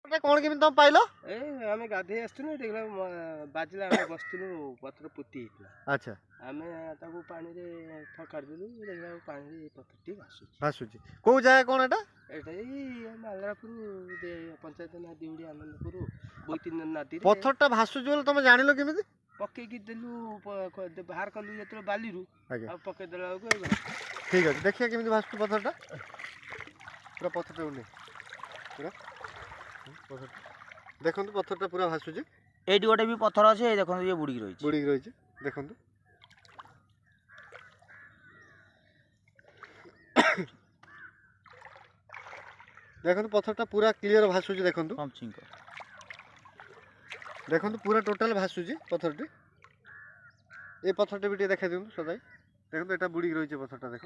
এটা কোন কেମିତି ତମ ପାଇଲ? ଆମେ ଗାଧେଇ ଆସିଥିଲୁ ଦେଖିଲା ବାଜିଲା ଆମେ ବସିଥିଲୁ ପଥର ପୋତି ହେଇଥିଲା। ଆଚ୍ଛା ଆମେ ତାକୁ ପାଣିରେ ଫକାଡ଼ିଦେଲୁ ଦେଖିଲା ପାଣିରେ ଏ ପଥରଟି ଭାସୁଛି। କୋଉ ଜାଗା କଣ ଏଟା? ଏଇଟା ଏଇ ମାଲରାପୁର ପଞ୍ଚାୟତ ନା ଦିଉଡ଼ି ଆନନ୍ଦପୁର ବୋଇତିନ ନଦୀରେ। ପଥରଟା ଭାସୁଛି ବୋଲି ତମେ ଜାଣିଲ କେମିତି? ପକେଇକି ଦେଲୁ ବାହାର କଲୁ ଯେତେବେଳେ ବାଲିରୁ ଆଉ ପକେଇ ଦେଲା ବେଳକୁ ହେଇଗଲା। ଠିକ୍ ଅଛି ଦେଖିବା କେମିତି ଭାସୁଛି ପଥରଟା। ପୁରା ପଥରଟା ଉଠେଇ ପୁରା ପଥରଟା ଦେଖନ୍ତୁ ପଥରଟା ପୁରା ଭାସୁଛି। ଏଇଠି ଗୋଟେ ବି ପଥର ଅଛି ଏଇ ଦେଖନ୍ତୁ ଇଏ ବୁଡ଼ିକି ରହିଛି ଦେଖନ୍ତୁ। ଦେଖନ୍ତୁ ପଥରଟା ପୁରା କ୍ଲିୟର ଭାସୁଛି ଦେଖନ୍ତୁ। ଦେଖନ୍ତୁ ପୁରା ଟୋଟାଲ ଭାସୁଛି ପଥରଟି। ଏ ପଥରଟା ବି ଟିକେ ଦେଖାଇ ଦିଅନ୍ତୁ ସଦାଇ। ଦେଖନ୍ତୁ ଏଟା ବୁଡ଼ିକି ରହିଛି ପଥରଟା ଦେଖ।